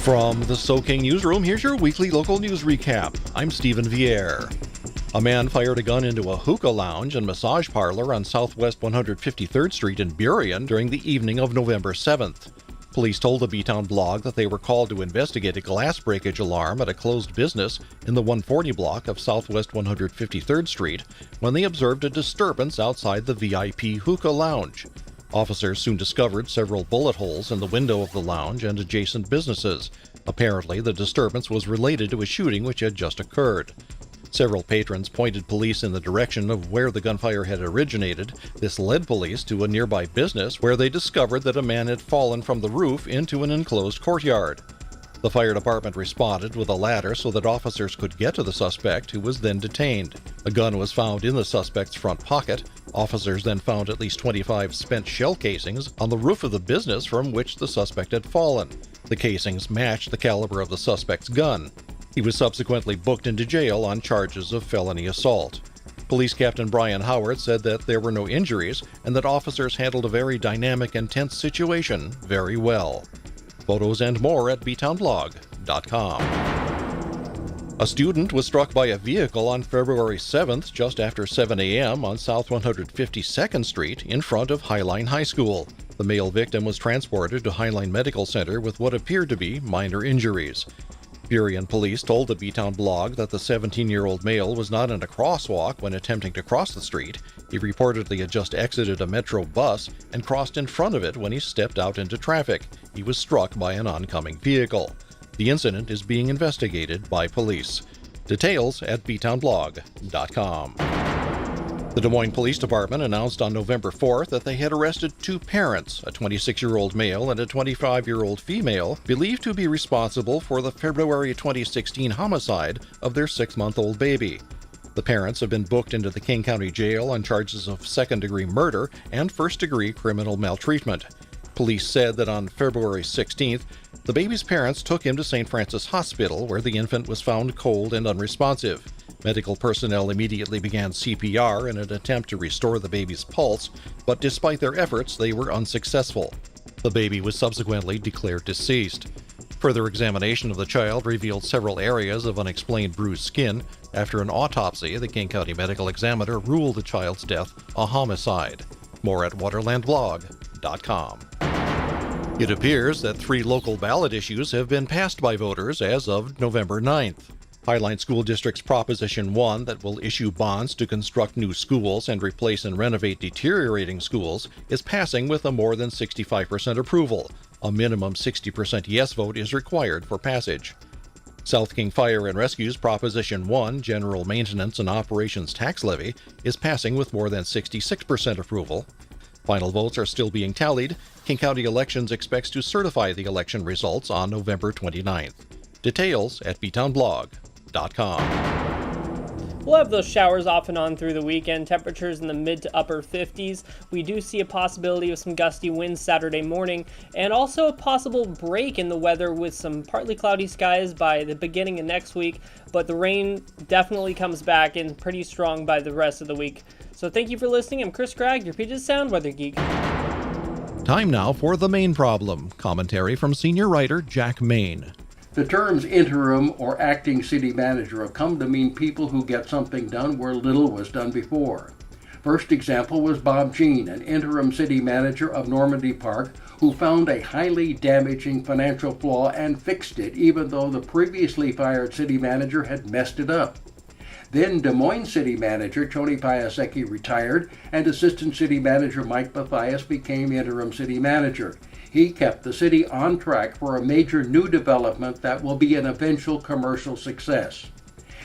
From the SoKing Newsroom, here's your weekly local news recap. I'm Stephen Vierre. A man fired a gun into a hookah lounge and massage parlor on Southwest 153rd Street in Burien during the evening of November 7th. Police told the B-Town blog that they were called to investigate a glass breakage alarm at a closed business in the 140 block of Southwest 153rd Street when they observed a disturbance outside the VIP hookah lounge. Officers soon discovered several bullet holes in the window of the lounge and adjacent businesses. Apparently, the disturbance was related to a shooting which had just occurred. Several patrons pointed police in the direction of where the gunfire had originated. This led police to a nearby business where they discovered that a man had fallen from the roof into an enclosed courtyard. The fire department responded with a ladder so that officers could get to the suspect, who was then detained. A gun was found in the suspect's front pocket. Officers then found at least 25 spent shell casings on the roof of the business from which the suspect had fallen. The casings matched the caliber of the suspect's gun. He was subsequently booked into jail on charges of felony assault. Police Captain Brian Howard said that there were no injuries and that officers handled a very dynamic and tense situation very well. Photos and more at btownblog.com. A student was struck by a vehicle on February 7th just after 7 a.m. on South 152nd Street in front of Highline High School. The male victim was transported to Highline Medical Center with what appeared to be minor injuries. Burien police told the B-Town blog that the 17-year-old male was not in a crosswalk when attempting to cross the street. He reportedly had just exited a metro bus and crossed in front of it when he stepped out into traffic. He was struck by an oncoming vehicle. The incident is being investigated by police. Details at btownblog.com. The Des Moines Police Department announced on November 4th that they had arrested two parents, a 26-year-old male and a 25-year-old female, believed to be responsible for the February 2016 homicide of their 6-month-old baby. The parents have been booked into the King County Jail on charges of second-degree murder and first-degree criminal maltreatment. Police said that on February 16th, the baby's parents took him to St. Francis Hospital, where the infant was found cold and unresponsive. Medical personnel immediately began CPR in an attempt to restore the baby's pulse, but despite their efforts, they were unsuccessful. The baby was subsequently declared deceased. Further examination of the child revealed several areas of unexplained bruised skin. After an autopsy, the King County Medical Examiner ruled the child's death a homicide. More at waterlandblog.com. It appears that 3 local ballot issues have been passed by voters as of November 9th. Highline School District's Proposition 1 that will issue bonds to construct new schools and replace and renovate deteriorating schools is passing with a more than 65% approval. A minimum 60% yes vote is required for passage. South King Fire and Rescue's Proposition 1 General Maintenance and Operations Tax Levy is passing with more than 66% approval. Final votes are still being tallied. King County Elections expects to certify the election results on November 29th. Details at btownblog.com. We'll have those showers off and on through the weekend, temperatures in the mid to upper 50s. We do see a possibility of some gusty winds Saturday morning, and also a possible break in the weather with some partly cloudy skies by the beginning of next week, but the rain definitely comes back and pretty strong by the rest of the week. So thank you for listening. I'm Chris Craig, your Puget Sound Weather Geek. Time now for The Mayne Problem. Commentary from senior writer Jack Mayne. The terms interim or acting city manager have come to mean people who get something done where little was done before. First example was Bob Jean, an interim city manager of Normandy Park, who found a highly damaging financial flaw and fixed it, even though the previously fired city manager had messed it up. Then Des Moines city manager Tony Piasecki retired, and assistant city manager Mike Mathias became interim city manager. He kept the city on track for a major new development that will be an eventual commercial success.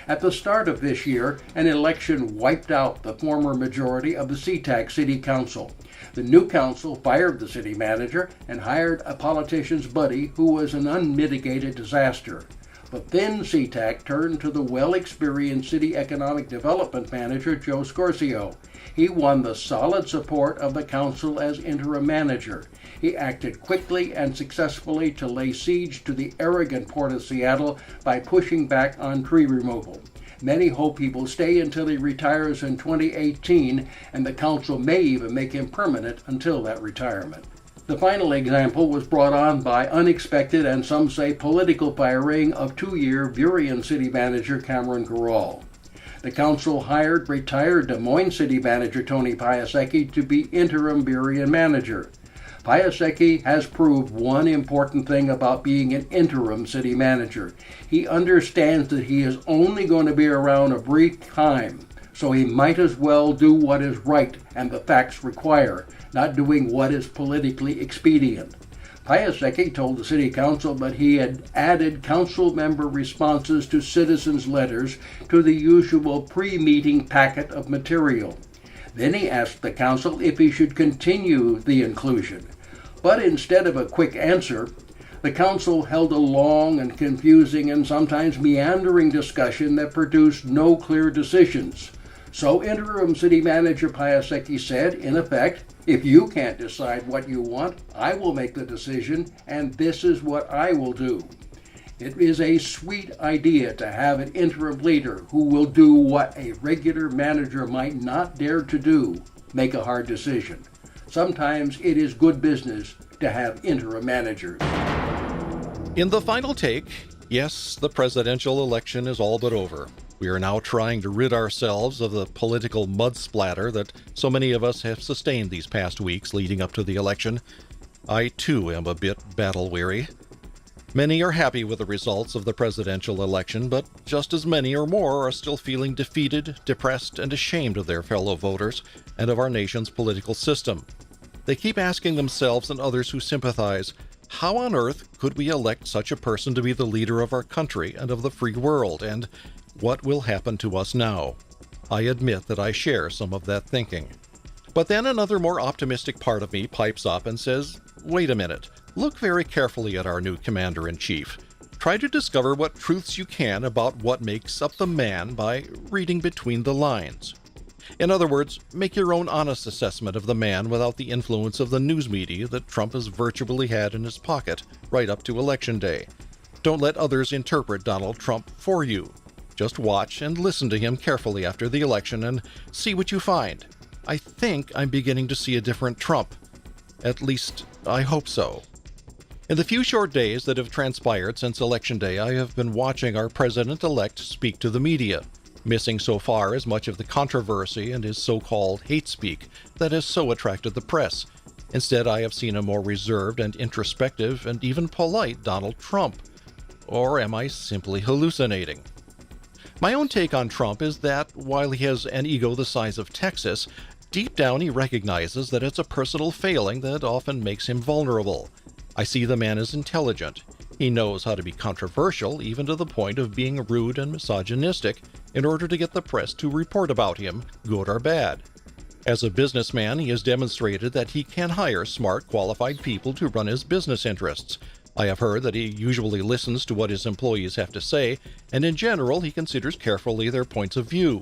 At the start of this year, an election wiped out the former majority of the SeaTac City Council. The new council fired the city manager and hired a politician's buddy who was an unmitigated disaster. But then SeaTac turned to the well-experienced city economic development manager Joe Scorcio. He won the solid support of the council as interim manager. He acted quickly and successfully to lay siege to the arrogant Port of Seattle by pushing back on tree removal. Many hope he will stay until he retires in 2018, and the council may even make him permanent until that retirement. The final example was brought on by unexpected and some say political firing of 2-year Burien city manager Cameron Garral. The council hired retired Des Moines city manager Tony Piasecki to be interim Burien manager. Piasecki has proved one important thing about being an interim city manager. He understands that he is only going to be around a brief time, so he might as well do what is right and the facts require, not doing what is politically expedient. Piasecki told the city council that he had added council member responses to citizens' letters to the usual pre-meeting packet of material. Then he asked the council if he should continue the inclusion. But instead of a quick answer, the council held a long and confusing and sometimes meandering discussion that produced no clear decisions. So interim city manager Piasecki said, in effect, if you can't decide what you want, I will make the decision, and this is what I will do. It is a sweet idea to have an interim leader who will do what a regular manager might not dare to do, make a hard decision. Sometimes it is good business to have interim managers. In the final take, yes, the presidential election is all but over. We are now trying to rid ourselves of the political mud splatter that so many of us have sustained these past weeks leading up to the election. I, too, am a bit battle-weary. Many are happy with the results of the presidential election, but just as many or more are still feeling defeated, depressed, and ashamed of their fellow voters and of our nation's political system. They keep asking themselves and others who sympathize, how on earth could we elect such a person to be the leader of our country and of the free world, and what will happen to us now? I admit that I share some of that thinking. But then another more optimistic part of me pipes up and says, wait a minute, look very carefully at our new commander-in-chief. Try to discover what truths you can about what makes up the man by reading between the lines. In other words, make your own honest assessment of the man without the influence of the news media that Trump has virtually had in his pocket right up to Election Day. Don't let others interpret Donald Trump for you. Just watch and listen to him carefully after the election and see what you find. I think I'm beginning to see a different Trump. At least, I hope so. In the few short days that have transpired since Election Day, I have been watching our president-elect speak to the media, missing so far as much of the controversy and his so-called hate speak that has so attracted the press. Instead, I have seen a more reserved and introspective and even polite Donald Trump. Or am I simply hallucinating? My own take on Trump is that, while he has an ego the size of Texas, deep down he recognizes that it's a personal failing that often makes him vulnerable. I see the man as intelligent. He knows how to be controversial, even to the point of being rude and misogynistic, in order to get the press to report about him, good or bad. As a businessman, he has demonstrated that he can hire smart, qualified people to run his business interests. I have heard that he usually listens to what his employees have to say, and in general he considers carefully their points of view.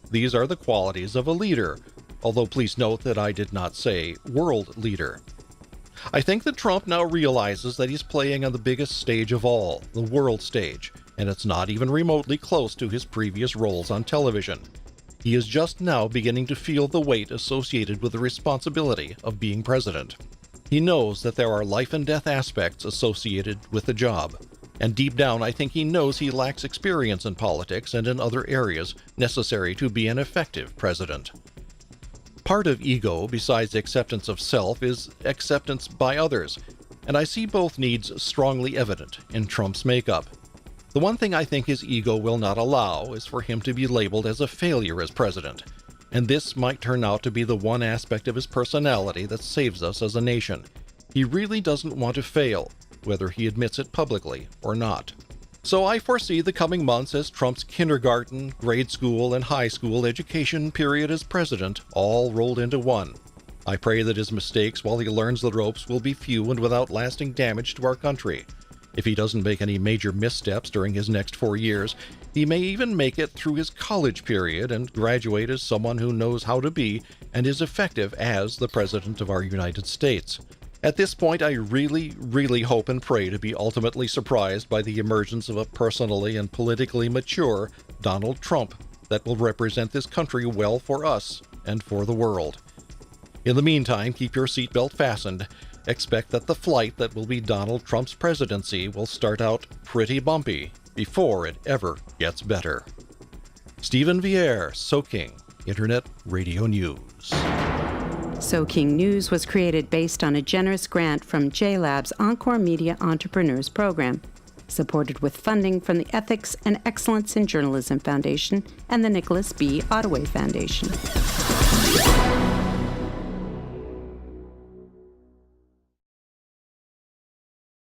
These are the qualities of a leader, although please note that I did not say world leader. I think that Trump now realizes that he's playing on the biggest stage of all, the world stage, and it's not even remotely close to his previous roles on television. He is just now beginning to feel the weight associated with the responsibility of being president. He knows that there are life and death aspects associated with the job, and deep down I think he knows he lacks experience in politics and in other areas necessary to be an effective president. Part of ego, besides acceptance of self, is acceptance by others, and I see both needs strongly evident in Trump's makeup. The one thing I think his ego will not allow is for him to be labeled as a failure as president, and this might turn out to be the one aspect of his personality that saves us as a nation. He really doesn't want to fail, whether he admits it publicly or not. So I foresee the coming months as Trump's kindergarten, grade school, and high school education period as president all rolled into one. I pray that his mistakes while he learns the ropes will be few and without lasting damage to our country. If he doesn't make any major missteps during his next 4 years, he may even make it through his college period and graduate as someone who knows how to be and is effective as the President of our United States. At this point, I really hope and pray to be ultimately surprised by the emergence of a personally and politically mature Donald Trump that will represent this country well for us and for the world. In the meantime, keep your seatbelt fastened expect that the flight that will be Donald Trump's presidency will start out pretty bumpy before it ever gets better. Stephen Vieira, Soking, Internet Radio News. Soking News was created based on a generous grant from JLab's Encore Media Entrepreneurs Program, supported with funding from the Ethics and Excellence in Journalism Foundation and the Nicholas B. Ottaway Foundation.